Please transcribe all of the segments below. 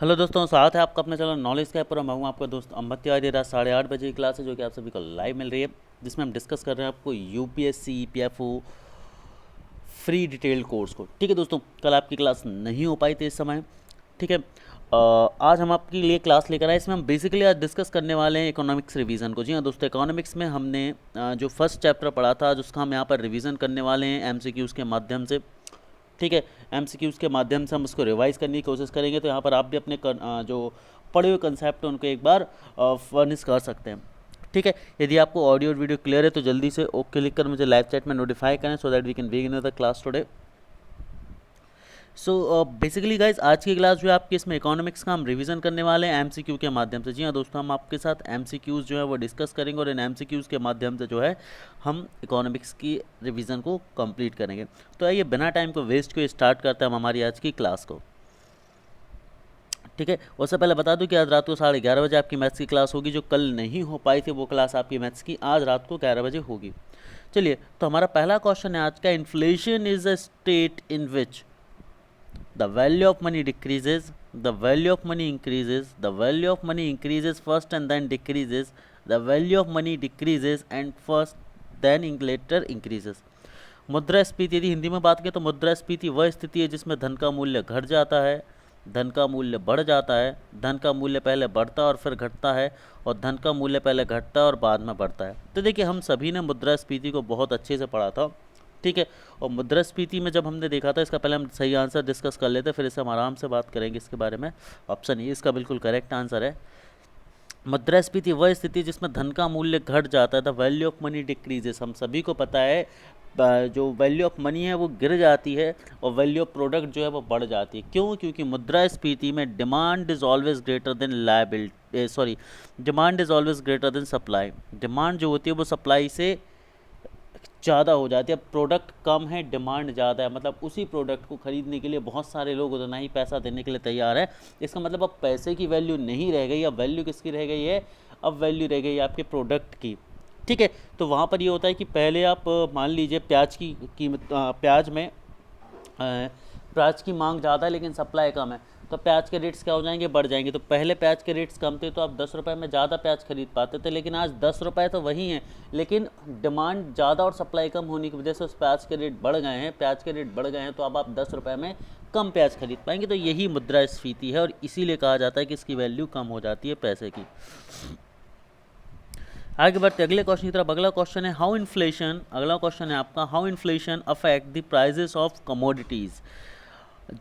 Hello दोस्तों, स्वागत है आपका अपने चैनल नॉलेज कैप पर। मैं हूं आपका दोस्त अम्बत तिवारी। रात 8:30 की क्लास है जो कि आप सभी को लाइव मिल रही है, जिसमें हम डिस्कस कर रहे हैं आपको UPSC EPFO free detail course को। ठीक है दोस्तों, कल आपकी क्लास नहीं हो पाई थी इस समय। ठीक है, आज हम आपके लिए क्लास लेकर आए। इसमें हम बेसिकली आज डिस्कस करने वाले हैं इकोनॉमिक्स रिवीजन को। जी हाँ दोस्तों, इकोनॉमिक्स में हमने जो फर्स्ट चैप्टर पढ़ा था, जिसका हम यहाँ पर रिवीजन करने वाले हैं एमसीक्यूज़ के माध्यम से। ठीक है, एमसीक्यूज़ के माध्यम से हम उसको रिवाइज करने की कोशिश करेंगे। तो यहाँ पर आप भी अपने जो पढ़े हुए कंसेप्ट हैं उनको एक बार फर्निश कर सकते हैं। ठीक है, यदि आपको ऑडियो और वीडियो क्लियर है तो जल्दी से ओके लिख कर मुझे लाइव चैट में नोटिफाई करें, so that we can begin the class today. So basically guys, आज की क्लास जो है आपकी, इसमें इकोनॉमिक्स का हम रिवीजन करने वाले हैं एमसीक्यू के माध्यम से। जी हाँ दोस्तों, हम आपके साथ एमसीक्यूज़ जो है वो डिस्कस करेंगे और इन एमसीक्यूज़ के माध्यम से जो है हम इकोनॉमिक्स की रिवीजन को कंप्लीट करेंगे। तो आइए बिना टाइम को वेस्ट किए स्टार्ट करते हैं हम हमारी आज की क्लास को। ठीक है, उससे पहले बता दूं कि आज रात को 11:30 बजे आपकी मैथ्स की क्लास होगी। जो कल नहीं हो पाई थी वो क्लास आपकी मैथ्स की आज रात को 11 बजे होगी। चलिए, तो हमारा पहला क्वेश्चन है आज का, inflation is a state in which the value of money decreases, the value of money increases, the value of money increases first and then decreases, the value of money decreases and first then later increases। मुद्रास्फीति, यदि हिंदी में बात करें तो मुद्रास्फीति वह स्थिति है जिसमें धन का मूल्य घट जाता है, धन का मूल्य बढ़ जाता है, धन का मूल्य पहले बढ़ता है और फिर घटता है, और धन का मूल्य पहले घटता है और बाद में बढ़ता है। तो देखिए, हम सभी ने मुद्रास्फीति को बहुत अच्छे से पढ़ा था। ठीक है, और मुद्रास्फीति में जब हमने देखा था, इसका पहले हम सही आंसर डिस्कस कर लेते हैं, फिर इसे हम आराम से बात करेंगे इसके बारे में। ऑप्शन ए इसका बिल्कुल करेक्ट आंसर है। मुद्रास्फीति वह स्थिति जिसमें धन का मूल्य घट जाता है, the value of money decreases. हम सभी को पता है जो वैल्यू ऑफ मनी है वो गिर जाती है और वैल्यू ऑफ प्रोडक्ट जो है वो बढ़ जाती है। क्यों? क्योंकि मुद्रास्फीति में demand is always greater than liability, sorry, demand is always greater than supply. Demand जो होती है वो सप्लाई से ज़्यादा हो जाती है। अब प्रोडक्ट कम है, डिमांड ज़्यादा है, मतलब उसी प्रोडक्ट को खरीदने के लिए बहुत सारे लोग उतना ही पैसा देने के लिए तैयार है। इसका मतलब अब पैसे की वैल्यू नहीं रह गई, अब वैल्यू किसकी रह गई है? अब वैल्यू रह गई है आपके प्रोडक्ट की। ठीक है, तो वहाँ पर ये होता है कि पहले आप मान लीजिए प्याज की कीमत, प्याज की मांग ज़्यादा है लेकिन सप्लाई कम है, तो प्याज के रेट्स क्या हो जाएंगे? बढ़ जाएंगे। तो पहले प्याज के रेट्स कम थे तो आप 10 रुपये में ज़्यादा प्याज खरीद पाते थे, लेकिन आज 10 रुपये तो वही हैं, लेकिन डिमांड ज़्यादा और सप्लाई कम होने की वजह से उस प्याज के रेट बढ़ गए हैं। प्याज के रेट बढ़ गए हैं तो अब आप 10 रुपये में कम प्याज खरीद पाएंगे। तो यही मुद्रास्फीति है और इसीलिए कहा जाता है कि इसकी वैल्यू कम हो जाती है पैसे की। आगे बढ़ते अगले क्वेश्चन की तरफ। अगला क्वेश्चन है हाउ इन्फ्लेशन, अगला क्वेश्चन है आपका, how inflation affect the prices of commodities.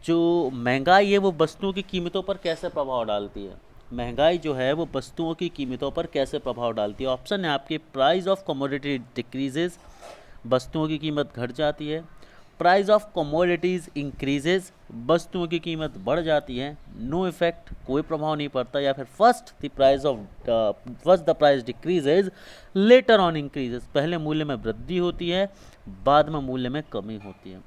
जो महंगाई है वो वस्तुओं की कीमतों पर कैसे प्रभाव डालती है? महंगाई जो है वो वस्तुओं की कीमतों पर कैसे प्रभाव डालती है? ऑप्शन है आपके, प्राइस ऑफ कमोडिटी डिक्रीजेज, वस्तुओं की कीमत घट जाती है। प्राइस ऑफ कमोडिटीज़ इंक्रीजेज, वस्तुओं की कीमत बढ़ जाती है। नो इफेक्ट, कोई प्रभाव नहीं पड़ता। या फिर first the price decreases later on increases, पहले मूल्य में वृद्धि होती है, बाद में मूल्य में कमी होती है।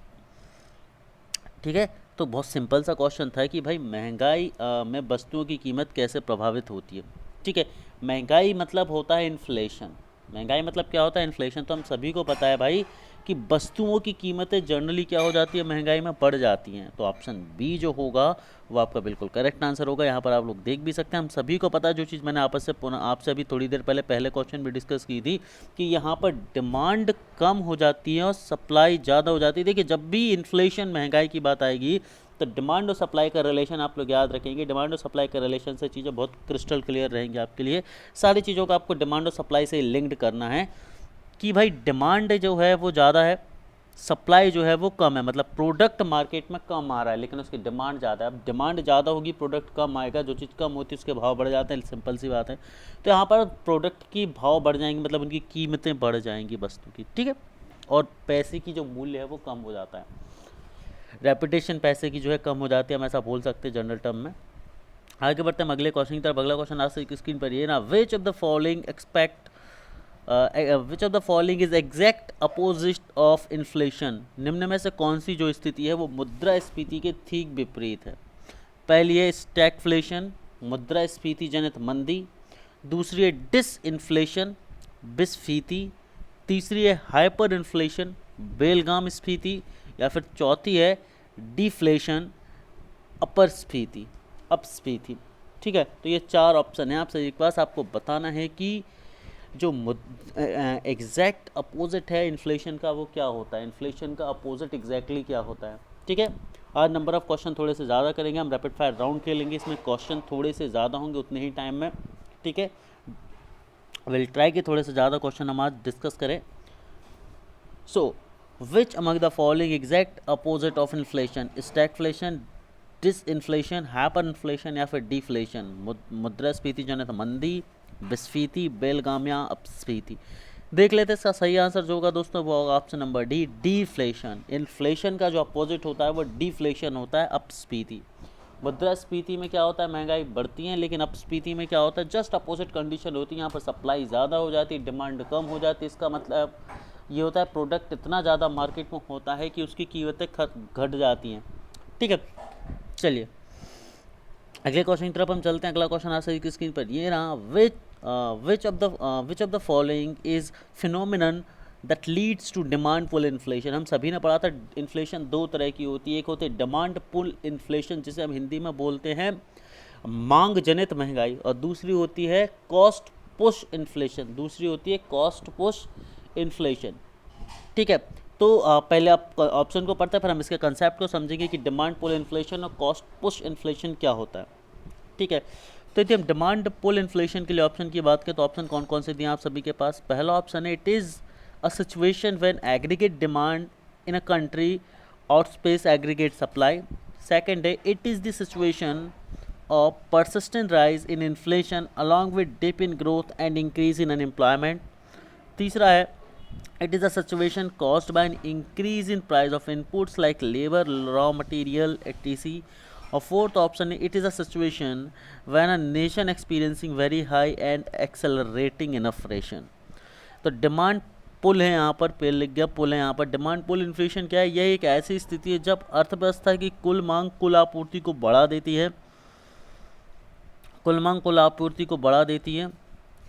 ठीक है, तो बहुत सिंपल सा क्वेश्चन था कि भाई महंगाई में वस्तुओं की कीमत कैसे प्रभावित होती है। ठीक है, महंगाई मतलब होता है इन्फ्लेशन। महंगाई मतलब क्या होता है? इन्फ्लेशन। तो हम सभी को पता है भाई कि वस्तुओं की कीमतें जनरली क्या हो जाती है? महंगाई में बढ़ जाती हैं। तो ऑप्शन बी जो होगा वो आपका बिल्कुल करेक्ट आंसर होगा। यहाँ पर आप लोग देख भी सकते हैं, हम सभी को पता है जो चीज़ मैंने आपसे अभी थोड़ी देर पहले पहले क्वेश्चन भी डिस्कस की थी कि यहाँ पर डिमांड कम हो जाती है और सप्लाई ज़्यादा हो जाती है। देखिए, जब भी इन्फ्लेशन, महंगाई की बात आएगी तो डिमांड और सप्लाई का रिलेशन आप लोग याद रखेंगे। डिमांड और सप्लाई का रिलेशन से चीज़ें बहुत क्रिस्टल क्लियर रहेंगी आपके लिए। सारी चीज़ों को आपको डिमांड और सप्लाई से लिंक्ड करना है कि भाई डिमांड जो है वो ज़्यादा है, सप्लाई जो है वो कम है, मतलब प्रोडक्ट मार्केट में कम आ रहा है लेकिन उसकी डिमांड ज़्यादा है। अब डिमांड ज़्यादा होगी, प्रोडक्ट कम आएगा, जो चीज़ कम होती है उसके भाव बढ़ जाते हैं, सिंपल सी बात है। तो यहाँ पर प्रोडक्ट की भाव बढ़ जाएंगी, मतलब उनकी कीमतें बढ़ जाएंगी वस्तु की। ठीक है, और पैसे की जो मूल्य है वो कम हो जाता है। रेपुटेशन पैसे की जो है कम हो जाती है, हम ऐसा बोल सकते हैं जनरल टर्म में। आगे बढ़ते हैं अगले क्वेश्चन की तरफ। अगला क्वेश्चन आज से स्क्रीन पर ये ना, विच of the following is exact opposite of inflation. निम्न में से कौन सी जो स्थिति है वो मुद्रास्फीति के ठीक विपरीत है? पहली है स्टैगफ्लेशन, मुद्रास्फीति जनित मंदी। दूसरी है डिसइन्फ्लेशन, विस्फीति। तीसरी है हाइपर इन्फ्लेशन, बेलगाम स्फीति। या फिर चौथी है डिफ्लेशन, अपर स्फीति। अपस्फीति। ठीक है, तो ये 4 ऑप्शन है आपसे एक पास, आपको बताना है कि जो एग्जैक्ट अपोजिट है इन्फ्लेशन का वो क्या होता है, इन्फ्लेशन का अपोजिट एग्जैक्टली क्या होता है। ठीक है, आज नंबर ऑफ क्वेश्चन थोड़े से ज़्यादा करेंगे, हम रैपिड फायर राउंड खेलेंगे, इसमें क्वेश्चन थोड़े से ज़्यादा होंगे उतने ही टाइम में। ठीक है, विल ट्राई कि थोड़े से ज़्यादा क्वेश्चन हम आज डिस्कस करें। So which among the following exact opposite of inflation, stagflation, disinflation, hyper inflation या फिर डिफ्लेशन। मुद्रास्फीति जनित मंदी, विस्फीति, बेलगामियां, अपस्फीति। देख लेते हैं इसका सही आंसर जो होगा दोस्तों वो होगा option number D, deflation. Inflation का जो अपोजिट होता है वो डिफ्लेशन होता है, अपस्फीति। मुद्रास्फीति में क्या होता है, महंगाई बढ़ती है, लेकिन अपस्फीति में क्या होता है, जस्ट अपोजिट कंडीशन होती है, यहाँ पर सप्लाई ज़्यादा हो जाती है, डिमांड कम हो जाती है। इसका मतलब ये होता है प्रोडक्ट इतना ज़्यादा मार्केट में होता है कि उसकी कीमतें घट जाती हैं। ठीक है, चलिए अगले क्वेश्चन की तरफ हम चलते हैं। अगला क्वेश्चन आ सही स्क्रीन पर ये रहा, which of the following is phenomenon that leads to demand pull inflation. हम सभी ने पढ़ा था इन्फ्लेशन 2 तरह की होती है, एक होती है डिमांड पुल इन्फ्लेशन जिसे हम हिंदी में बोलते हैं मांग जनित महंगाई, और दूसरी होती है कॉस्ट पुश इन्फ्लेशन, दूसरी होती है कॉस्ट पुश इन्फ्लेशन। ठीक है, तो पहले आप ऑप्शन को पढ़ते हैं फिर हम इसके कंसेप्ट को समझेंगे कि डिमांड पुल इन्फ्लेशन और कॉस्ट पुश इन्फ्लेशन क्या होता है। ठीक है, तो यदि हम डिमांड पुल इन्फ्लेशन के लिए ऑप्शन की बात करें तो ऑप्शन कौन कौन से दिए आप सभी के पास। पहला ऑप्शन है, it is a situation when aggregate demand in a country outpaces aggregate supply. Second है, it is the situation of persistent rise in inflation along with dip in growth and increase in unemployment. तीसरा है, it is a situation caused by an increase in price of inputs like labor, raw material, etc. और fourth option है, it is a situation when a nation experiencing very high and accelerating inflation. तो demand पुल है यहाँ पर, पे लिख गया पुल है यहाँ पर। डिमांड पुल इन्फ्लेशन क्या है, यह एक ऐसी स्थिति है जब अर्थव्यवस्था की कुल मांग कुल आपूर्ति को बढ़ा देती है, कुल मांग कुल आपूर्ति को बढ़ा देती है।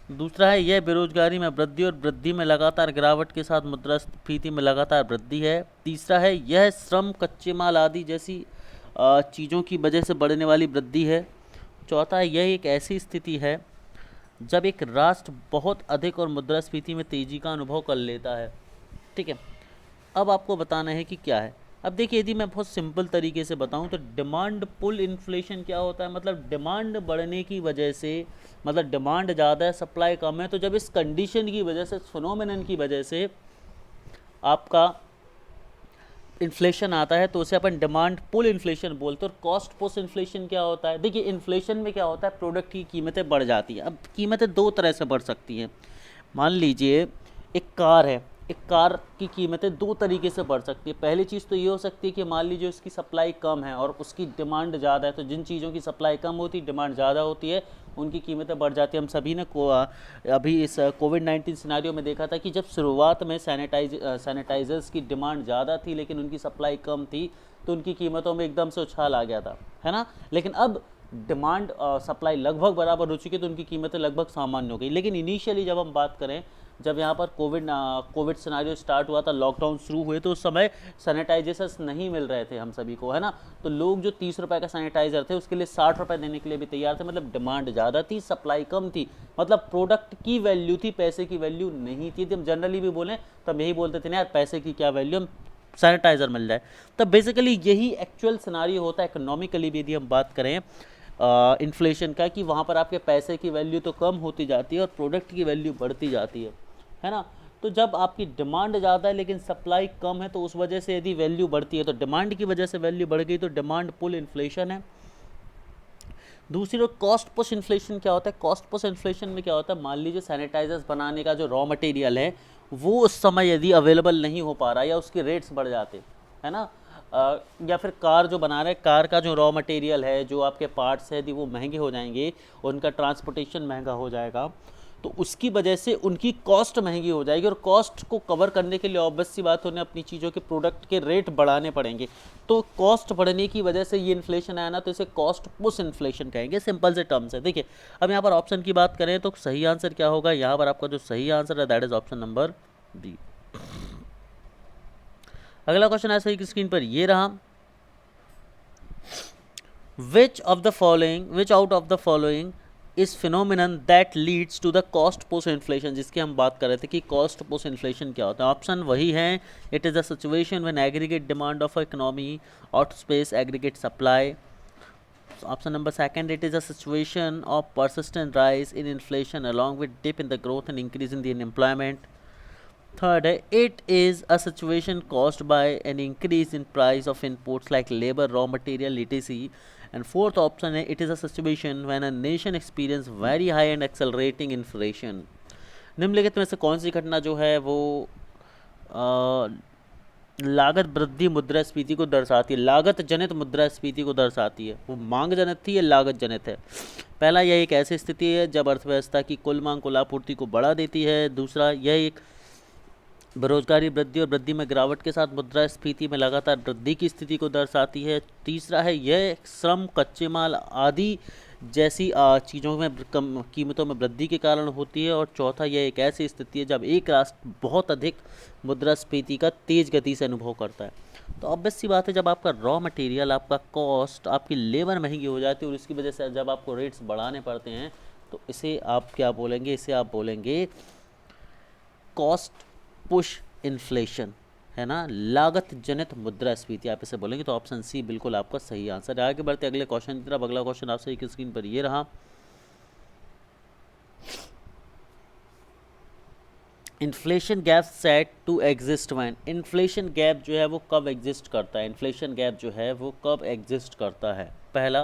दूसरा है, यह बेरोजगारी में वृद्धि और वृद्धि में लगातार गिरावट के साथ मुद्रास्फीति में लगातार वृद्धि है। तीसरा है, यह श्रम, कच्चे माल आदि जैसी चीज़ों की वजह से बढ़ने वाली वृद्धि है। चौथा है, यह एक ऐसी स्थिति है जब एक राष्ट्र बहुत अधिक और मुद्रास्फीति में तेजी का अनुभव कर लेता है। ठीक है, अब आपको बताना है कि क्या है। अब देखिए, यदि मैं बहुत सिंपल तरीके से बताऊं तो डिमांड पुल इन्फ्लेशन क्या होता है, मतलब डिमांड बढ़ने की वजह से, मतलब डिमांड ज़्यादा है सप्लाई कम है, तो जब इस कंडीशन की वजह से, फिनोमेनन की वजह से आपका इन्फ्लेशन आता है तो उसे अपन डिमांड पुल इन्फ्लेशन बोलते हैं। और कॉस्ट पुश इन्फ्लेशन क्या होता है, देखिए इन्फ्लेशन में क्या होता है, प्रोडक्ट की कीमतें बढ़ जाती हैं। अब कीमतें 2 तरह से बढ़ सकती हैं। मान लीजिए एक कार है, एक कार की कीमतें 2 तरीके से बढ़ सकती है। पहली चीज़ तो ये हो सकती है कि मान लीजिए उसकी सप्लाई कम है और उसकी डिमांड ज़्यादा है, तो जिन चीज़ों की सप्लाई कम होती है, डिमांड ज़्यादा होती है, उनकी कीमतें बढ़ जाती है। हम सभी ने अभी इस कोविड-19 सिनेरियो में देखा था कि जब शुरुआत में सैनिटाइजर्स की डिमांड ज़्यादा थी लेकिन उनकी सप्लाई कम थी, तो उनकी कीमतों में एकदम से उछाल आ गया था, है ना। लेकिन अब डिमांड सप्लाई लगभग बराबर हो चुकी है तो उनकी कीमतें लगभग सामान्य हो गई। लेकिन इनिशियली जब हम बात करें, जब यहाँ पर कोविड सिनेरियो स्टार्ट हुआ था, लॉकडाउन शुरू हुए, तो उस समय सैनिटाइजर्स नहीं मिल रहे थे हम सभी को, है ना। तो लोग जो 30 रुपये का सैनिटाइज़र थे उसके लिए 60 रुपये देने के लिए भी तैयार थे। मतलब डिमांड ज़्यादा थी, सप्लाई कम थी, मतलब प्रोडक्ट की वैल्यू थी, पैसे की वैल्यू नहीं थी। हम जनरली भी बोलें तो हम यही बोलते थे ना यार, पैसे की क्या वैल्यू, हम सैनिटाइज़र मिल जाए। तो बेसिकली यही एक्चुअल सिनेरियो होता है इकोनॉमिकली भी, यदि हम बात करें इन्फ्लेशन का, कि वहाँ पर आपके पैसे की वैल्यू तो कम होती जाती है और प्रोडक्ट की वैल्यू बढ़ती जाती है ना। तो जब आपकी डिमांड ज़्यादा है लेकिन सप्लाई कम है, तो उस वजह से यदि वैल्यू बढ़ती है, तो डिमांड की वजह से वैल्यू बढ़ गई, तो डिमांड पुल इन्फ्लेशन है। दूसरी ओर कॉस्ट पुश इन्फ्लेशन क्या होता है, कॉस्ट पुश इन्फ्लेशन में क्या होता है, मान लीजिए सैनिटाइजर्स बनाने का जो रॉ मटेरियल है वो उस समय यदि अवेलेबल नहीं हो पा रहा या उसके रेट्स बढ़ जाते, है ना, या फिर कार जो बना रहे हैं, कार का जो रॉ मटेरियल है, जो आपके पार्ट्स है, यदि वो महंगे हो जाएंगे, उनका ट्रांसपोर्टेशन महंगा हो जाएगा, तो उसकी वजह से उनकी कॉस्ट महंगी हो जाएगी। और कॉस्ट को कवर करने के लिए ऑब्वियस सी बात, उन्हें अपनी चीज़ों के प्रोडक्ट के रेट बढ़ाने पड़ेंगे। तो कॉस्ट बढ़ने की वजह से ये इन्फ्लेशन आया ना, तो इसे कॉस्ट पुश इन्फ्लेशन कहेंगे, सिंपल से टर्म्स है। देखिए अब यहाँ पर ऑप्शन की बात करें तो सही आंसर क्या होगा, यहाँ पर आपका जो सही आंसर है that is option number B. अगला क्वेश्चन ऐसा ही स्क्रीन पर ये रहा, which out of the following is phenomenon that leads to the cost post inflation, जिसकी हम बात कर रहे थे कि कॉस्ट पोस्ट इन्फ्लेशन क्या होता है। ऑप्शन वही है, it is a situation when aggregate demand of economy out space aggregate supply. Option number second, it is a situation of persistent rise in inflation along with dip in the growth and increase in the unemployment. Third, it is a situation caused by an increase in price of inputs like labor, raw material, etc. And fourth option, it is a situation when a nation experience very high and accelerating inflation. निम्नलिखित में से कौन सी घटना जो है वो लागत वृद्धि मुद्रास्फीति को दर्शाती है, लागत जनित मुद्रास्फीति को दर्शाती है? वो मांग जनित थी या लागत जनित है? पहला, यह एक ऐसी स्थिति है जब अर्थव्यवस्था की कुल मांग कुल आपूर्ति को बढ़ा देती है। दूसरा, यह एक बेरोजगारी वृद्धि और वृद्धि में गिरावट के साथ मुद्रास्फीति में लगातार वृद्धि की स्थिति को दर्शाती है। तीसरा है, यह श्रम, कच्चे माल आदि जैसी चीज़ों में कीमतों में वृद्धि के कारण होती है। और चौथा, यह एक ऐसी स्थिति है जब एक राष्ट्र बहुत अधिक मुद्रास्फीति का तेज गति से अनुभव करता है। तो ऑब्वियस सी बात है, जब आपका रॉ मटेरियल, आपका कॉस्ट, आपकी लेबर महंगी हो जाती है और इसकी वजह से जब आपको रेट्स बढ़ाने पड़ते हैं, तो इसे आप क्या बोलेंगे? इसे आप बोलेंगे कॉस्ट पुश इन्फ्लेशन, है ना, लागत जनित मुद्रास्फीति आप इसे बोलेंगे। तो ऑप्शन सी बिल्कुल आपका सही आंसर है। आगे बढ़ते अगले क्वेश्चन की तरफ। अगला क्वेश्चन आपसे एक स्क्रीन पर ये रहा, inflation gap set to exist when. Inflation gap जो है वो कब एग्जिस्ट करता है? इन्फ्लेशन गैप जो है वो कब एग्जिस्ट करता है? पहला,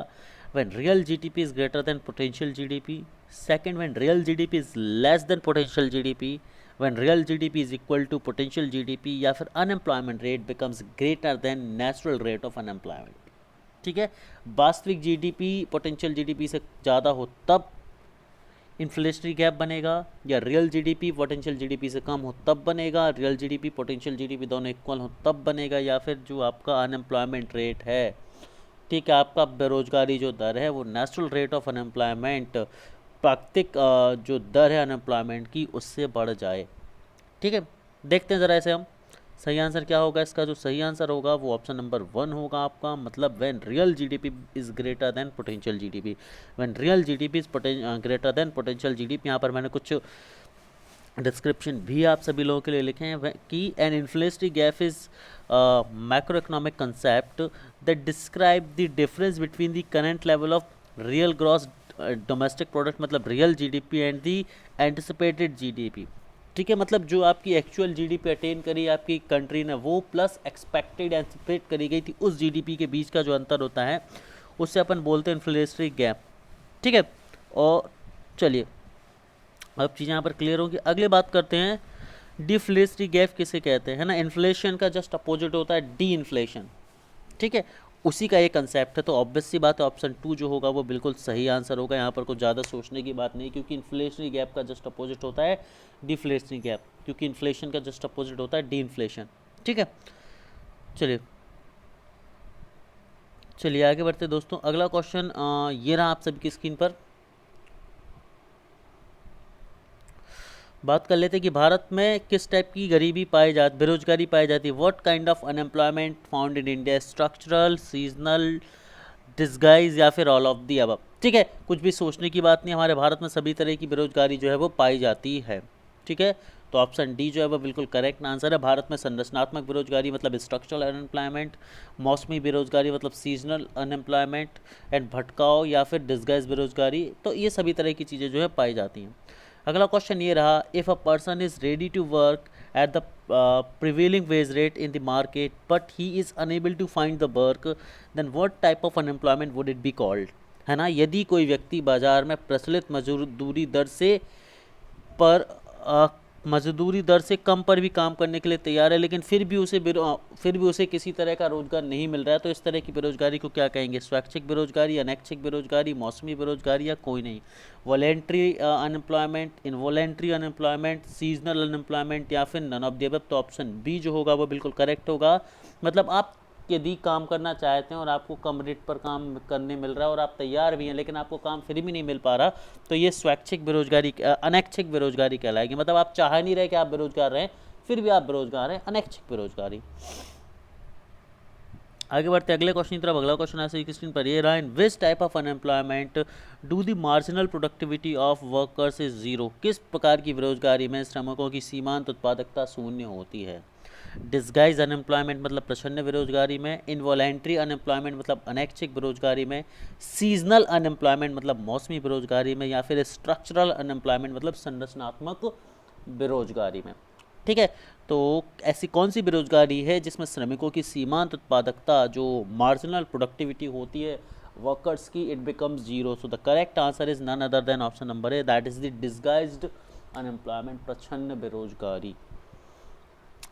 when real GDP is greater than potential GDP. Second, when real GDP is less than potential GDP. When real GDP is equal to potential GDP. या फिर unemployment rate becomes greater than natural rate of unemployment. ठीक है, वास्तविक GDP potential GDP से ज़्यादा हो तब inflationary gap बनेगा, या रियल जीडीपी पोटेंशियल जीडीपी से कम हो तब बनेगा, रियल जीडीपी पोटेंशियल जीडीपी दोनों इक्वल हो तब बनेगा, या फिर जो आपका अनएम्प्लॉयमेंट रेट है, ठीक है, आपका बेरोजगारी जो दर है वो नेचुरल रेट ऑफ अनएम्प्लॉयमेंट, प्राकृतिक जो दर है अनएम्प्लॉयमेंट की, उससे बढ़ जाए। ठीक है, देखते हैं ज़रा इसे हम। सही आंसर क्या होगा इसका? जो सही आंसर होगा वो ऑप्शन नंबर 1 होगा आपका, मतलब when real GDP is greater than potential GDP. When real GDP is greater than potential GDP. यहाँ पर मैंने कुछ डिस्क्रिप्शन भी आप सभी लोगों के लिए लिखे हैं कि an inflationary gap is macro economic concept that describe the difference between the current level of real gross domestic product, मतलब real GDP, and the anticipated GDP. ठीक है, मतलब जो आपकी एक्चुअल जीडीपी अटेन करी आपकी कंट्री ने, वो प्लस एक्सपेक्टेड एंटिसिपेट करी गई थी उस जीडीपी के बीच का जो अंतर होता है, उससे अपन बोलते हैं इन्फ्लेशनरी गैप। ठीक है, और चलिए अब चीज़ें यहाँ पर क्लियर होगी। अगले बात करते हैं डिफ्लेशनरी गैप किसे कहते हैं, है ना। इन्फ्लेशन का जस्ट अपोजिट होता है डी इन्फ्लेशन। ठीक है, उसी का ये कंसेप्ट है। तो ऑब्वियस सी बात है, ऑप्शन 2 जो होगा वो बिल्कुल सही आंसर होगा। यहाँ पर कुछ ज़्यादा सोचने की बात नहीं, क्योंकि इन्फ्लेशनरी गैप का जस्ट अपोजिट होता है डिफ्लेशनरी गैप, क्योंकि इन्फ्लेशन का जस्ट अपोजिट होता है डी इन्फ्लेशन। ठीक है, चलिए चलिए आगे बढ़ते दोस्तों। अगला क्वेश्चन ये रहा आप सबकी स्क्रीन पर। बात कर लेते हैं कि भारत में किस टाइप की बेरोजगारी पाई जाती है। What kind of unemployment found in India, structural, seasonal, disguise, या फिर ऑल ऑफ दी अबव। ठीक है, कुछ भी सोचने की बात नहीं, हमारे भारत में सभी तरह की बेरोजगारी जो है वो पाई जाती है। ठीक है, तो ऑप्शन डी जो है वो बिल्कुल करेक्ट आंसर है। भारत में संरचनात्मक बेरोजगारी मतलब स्ट्रक्चरल अनएम्प्लॉयमेंट, मौसमी बेरोजगारी मतलब सीजनल अनएम्प्लॉयमेंट, एंड भटकाव या फिर डिस्गाइज बेरोजगारी, तो ये सभी तरह की चीज़ें जो है पाई जाती हैं। अगला क्वेश्चन ये रहा, if a person is ready to work at the prevailing wage rate in the market but he is unable to find the work, then what type of unemployment would it be called, है ना। यदि कोई व्यक्ति बाजार में प्रचलित मजदूरी दर से कम पर भी काम करने के लिए तैयार है, लेकिन फिर भी उसे किसी तरह का रोजगार नहीं मिल रहा है, तो इस तरह की बेरोजगारी को क्या कहेंगे? स्वैच्छिक बेरोजगारी, अनैच्छिक बेरोजगारी, मौसमी बेरोजगारी, या कोई नहीं। Voluntary unemployment, involuntary unemployment, seasonal unemployment, या फिर नन ऑफ द अबव। तो ऑप्शन बी जो होगा वो बिल्कुल करेक्ट होगा। मतलब आप यदि काम करना चाहते हैं और आपको कम रेट पर काम करने मिल रहा है और आप तैयार भी हैं, लेकिन आपको काम फिर भी नहीं मिल पा रहा, तो ये स्वैच्छिक बेरोजगारी, अनैच्छिक बेरोजगारी कहलाएगी। मतलब आप चाह नहीं रहे कि आप बेरोजगार रहें, फिर भी आप बेरोजगार हैं, अनैच्छिक बेरोजगारी। आगे बढ़ते अगले क्वेश्चन की तरफ। अगला क्वेश्चन ऐसे ही स्क्रीन पर ये रहा, in which type of unemployment do the marginal productivity of workers is zero, किस प्रकार की बेरोजगारी में श्रमिकों की सीमांत उत्पादकता शून्य होती है। डिस्गाइज अनएम्प्लॉयमेंट मतलब प्रछन्न बेरोजगारी में, इनवॉलेंट्री अनएम्प्लॉयमेंट मतलब अनैच्छिक बेरोजगारी में, सीजनल अनएम्प्लॉयमेंट मतलब मौसमी बेरोजगारी में, या फिर स्ट्रक्चरल अनएम्प्लॉयमेंट मतलब संरचनात्मक बेरोजगारी में। ठीक है, तो ऐसी कौन सी बेरोजगारी है जिसमें श्रमिकों की सीमांत उत्पादकता जो मार्जिनल प्रोडक्टिविटी होती है वर्कर्स की, it becomes zero. So the correct answer is none other than option number A, that is the disguised unemployment, प्रछन्न बेरोजगारी।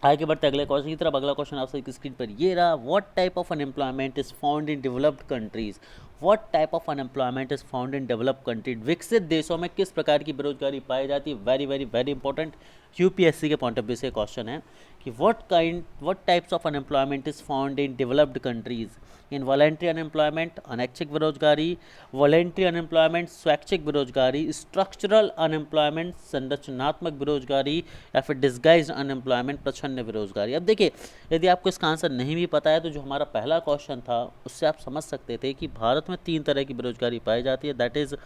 आगे बढ़ते अगले क्वेश्चन की तरफ। अगला क्वेश्चन आपसे स्क्रीन पर ये रहा, what type of unemployment is found in developed countries, what type of unemployment is found in developed countries, विकसित देशों में किस प्रकार की बेरोजगारी पाई जाती है। Very very very important UPSC के पॉइंट ऑफ व्यू से क्वेश्चन है कि what types of unemployment is found in developed countries, in voluntary unemployment अनैच्छिक बेरोजगारी, वॉलेंट्री अनएम्प्लॉयमेंट स्वैच्छिक बेरोजगारी, स्ट्रक्चरल अनएम्प्लॉयमेंट संरचनात्मक बेरोजगारी, या फिर डिस्गाइज्ड अनएम्प्लॉयमेंट प्रछन्न बेरोजगारी। अब देखिए, यदि आपको इसका आंसर नहीं भी पता है तो जो हमारा पहला क्वेश्चन था उससे आप समझ सकते थे कि भारत में 3 तरह की बेरोजगारी पाई जाती है, दैट इज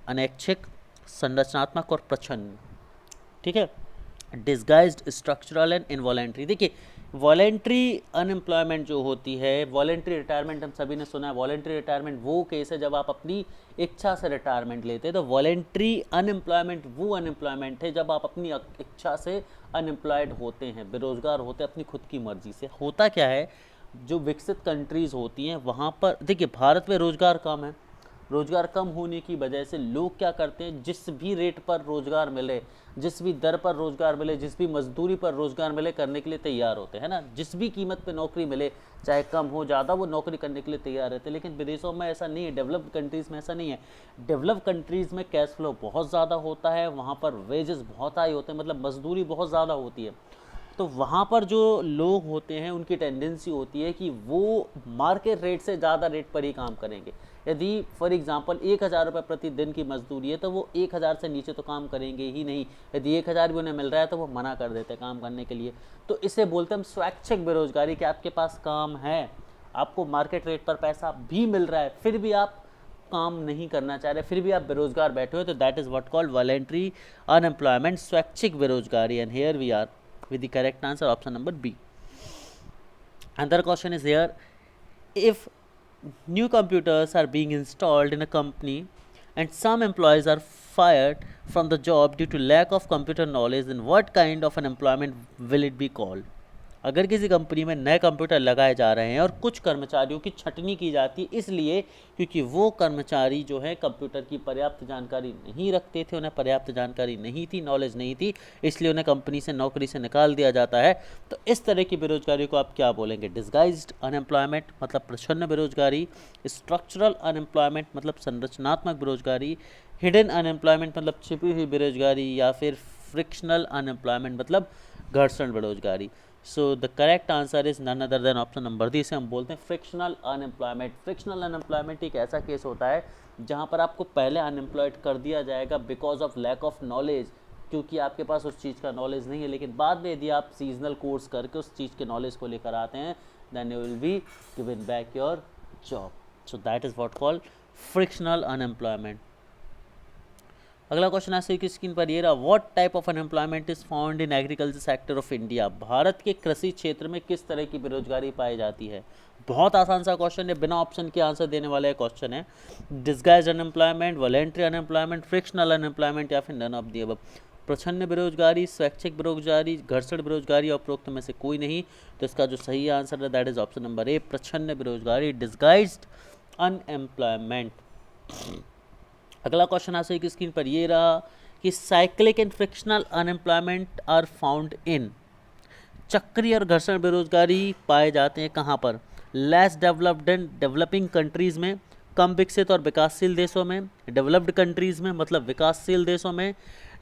अनैच्छिक, संरचनात्मक और प्रछन्न। ठीक है, डिस्गाइज्ड, स्ट्रक्चरल एंड इनवॉलेंट्री। देखिए, वॉलेंट्री अनएम्प्लॉयमेंट जो होती है, वॉलेंट्री रिटायरमेंट हम सभी ने सुना है, वॉलेंट्री रिटायरमेंट वो केस है जब आप अपनी इच्छा से रिटायरमेंट लेते हैं। तो वॉलेंट्री अनएम्प्लॉयमेंट वो अनएम्प्लॉयमेंट है जब आप अपनी इच्छा से अनएम्प्लॉयड होते हैं, बेरोजगार होते हैं अपनी खुद की मर्जी से। होता क्या है, जो विकसित कंट्रीज़ होती हैं वहाँ पर देखिए, भारत में रोज़गार कम है, रोज़गार कम होने की वजह से लोग क्या करते हैं, जिस भी रेट पर रोज़गार मिले, जिस भी दर पर रोज़गार मिले, जिस भी मजदूरी पर रोज़गार मिले करने के लिए तैयार होते हैं ना, जिस भी कीमत पे नौकरी मिले चाहे कम हो ज़्यादा, वो नौकरी करने के लिए तैयार रहते हैं। लेकिन विदेशों में ऐसा नहीं है, डेवलप्ड कंट्रीज़ में ऐसा नहीं है। डेवलप्ड कंट्रीज़ में कैश फ्लो बहुत ज़्यादा होता है, वहाँ पर वेजेस बहुत हाई होते हैं, मतलब मजदूरी बहुत ज़्यादा होती है। तो वहाँ पर जो लोग होते हैं उनकी टेंडेंसी होती है कि वो मार्केट रेट से ज़्यादा रेट पर ही काम करेंगे। यदि फॉर एग्जांपल 1000 रुपये प्रतिदिन की मजदूरी है तो वो 1000 से नीचे तो काम करेंगे ही नहीं। यदि 1000 भी उन्हें मिल रहा है तो वो मना कर देते हैं काम करने के लिए। तो इसे बोलते हैं हम स्वैच्छिक बेरोजगारी, कि आपके पास काम है, आपको मार्केट रेट पर पैसा भी मिल रहा है, फिर भी आप काम नहीं करना चाह रहे, फिर भी आप बेरोजगार बैठे हो, तो that is what called voluntary unemployment, स्वैच्छिक बेरोजगारी। And here we are with the correct answer, option number B. Another question is here, if new computers are being installed in a company and some employees are fired from the job due to lack of computer knowledge, then what kind of an employment will it be called? अगर किसी company में नए computer लगाए जा रहे हैं और कुछ कर्मचारियों की छंटनी की जाती है, इसलिए क्योंकि वो कर्मचारी जो है कंप्यूटर की पर्याप्त जानकारी नहीं रखते थे, उन्हें पर्याप्त जानकारी नहीं थी, नॉलेज नहीं थी, इसलिए उन्हें कंपनी से नौकरी से निकाल दिया जाता है। तो इस तरह की बेरोजगारी को आप क्या बोलेंगे? डिस्गाइज्ड अनएम्प्लॉयमेंट मतलब प्रछन्न बेरोजगारी, स्ट्रक्चरल अनएम्प्लॉयमेंट मतलब संरचनात्मक बेरोजगारी, हिडन अनएम्प्लॉयमेंट मतलब छिपी हुई बेरोजगारी, या फिर फ्रिक्शनल अनएम्प्लॉयमेंट मतलब घर्षण बेरोजगारी। So the correct answer is none other than option number D, से हम बोलते हैं फ्रिक्शनल अनएम्प्लॉयमेंट। फ्रिक्शनल अनएम्प्लॉयमेंट एक ऐसा केस होता है जहां पर आपको पहले अनएम्प्लॉयड कर दिया जाएगा because of lack of knowledge, क्योंकि आपके पास उस चीज़ का नॉलेज नहीं है, लेकिन बाद में यदि आप सीजनल कोर्स करके उस चीज़ के नॉलेज को लेकर आते हैं, then you will be given back your job. So that is what called frictional unemployment. अगला क्वेश्चन ऐसे की स्क्रीन पर ये रहा, what type of unemployment is found in agriculture sector of India, Bharat के कृषि क्षेत्र में किस तरह की बेरोजगारी पाई जाती है। बहुत आसान सा क्वेश्चन है, बिना ऑप्शन के आंसर देने वाला क्वेश्चन है। Disguised unemployment, voluntary unemployment, frictional unemployment, या फिर नन ऑफ द अबव। प्रछन्न बेरोजगारी, स्वैच्छिक बेरोजगारी, घर्षण बेरोजगारी, उपरोक्त में से कोई नहीं। तो इसका जो सही आंसर है that is option number A, प्रछन्न बेरोजगारी, डिस्गाइज्ड अनएम्प्लॉयमेंट। अगला क्वेश्चन आपसे एक स्क्रीन पर ये रहा कि cyclic and frictional unemployment are found in, चक्रीय और घर्षण बेरोजगारी पाए जाते हैं कहाँ पर? Less developed and developing countries में, कम विकसित और विकासशील देशों में, डेवलप्ड कंट्रीज़ में मतलब विकासशील देशों में,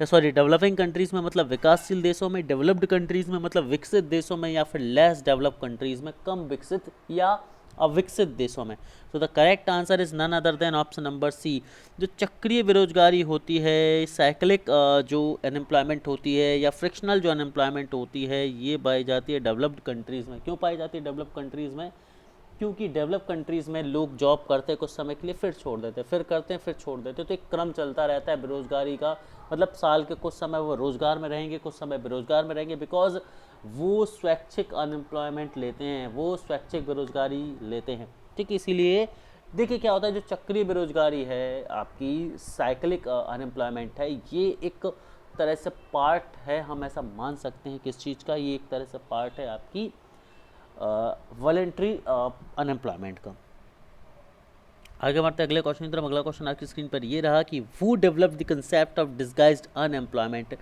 सॉरी डेवलपिंग कंट्रीज़ में मतलब विकासशील देशों में, डेवलप्ड कंट्रीज़ में मतलब विकसित देशों में, या फिर लेस डेवलप्ड कंट्रीज़ में कम विकसित या अविकसित देशों में। तो the correct answer is none other than option number C. जो चक्रीय बेरोजगारी होती है, साइक्लिक जो अनएम्प्लॉयमेंट होती है, या फ्रिक्शनल जो अनएम्प्लॉयमेंट होती है, ये पाई जाती है डेवलप्ड कंट्रीज़ में। क्यों पाई जाती है डेवलप्ड कंट्रीज़ में? क्योंकि डेवलप कंट्रीज़ में लोग जॉब करते हैं कुछ समय के लिए, फिर छोड़ देते हैं, फिर करते हैं, फिर छोड़ देते हैं, तो एक क्रम चलता रहता है बेरोज़गारी का। मतलब साल के कुछ समय वो रोज़गार में रहेंगे, कुछ समय बेरोज़गार में रहेंगे, बिकॉज वो स्वैच्छिक अनएम्प्लॉयमेंट लेते हैं, वो स्वैच्छिक बेरोज़गारी लेते हैं। ठीक है, इसीलिए देखिए क्या होता है, जो चक्रीय बेरोज़गारी है, आपकी साइक्लिक अनएम्प्लॉयमेंट है, ये एक तरह से पार्ट है, हम ऐसा मान सकते हैं किस चीज़ का, ये एक तरह से पार्ट है आपकी वॉलेंट्री अनएम्प्लॉयमेंट का। आगे बढ़ते हैं अगले क्वेश्चन की तरफ। अगला क्वेश्चन आपकी स्क्रीन पर ये रहा कि who develop the concept of disguised unemployment,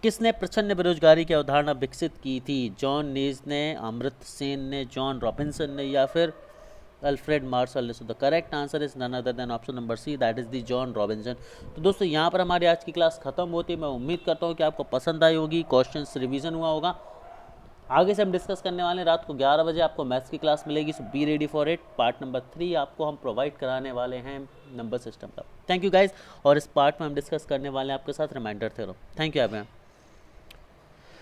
किसने प्रच्छन्न बेरोजगारी की अवधारणा विकसित की थी? जॉन नेज ने, अमर्त्य सेन ने, जॉन रॉबिन्सन ने, या फिर अल्फ्रेड मार्शल ने? So the correct answer is none other than option number C, that is the John Robinson. तो दोस्तों यहाँ पर हमारी आज की क्लास खत्म होती है। मैं उम्मीद करता हूँ कि आपको पसंद आई होगी, क्वेश्चंस रिवीजन हुआ होगा। आगे से हम डिस्कस करने वाले हैं, रात को 11 बजे आपको मैथ्स की क्लास मिलेगी, so be ready for it. Part number 3 आपको हम प्रोवाइड कराने वाले हैं नंबर सिस्टम का। Thank you guys. और इस पार्ट में हम डिस्कस करने वाले हैं आपके साथ reminder theorem. Thank you everyone.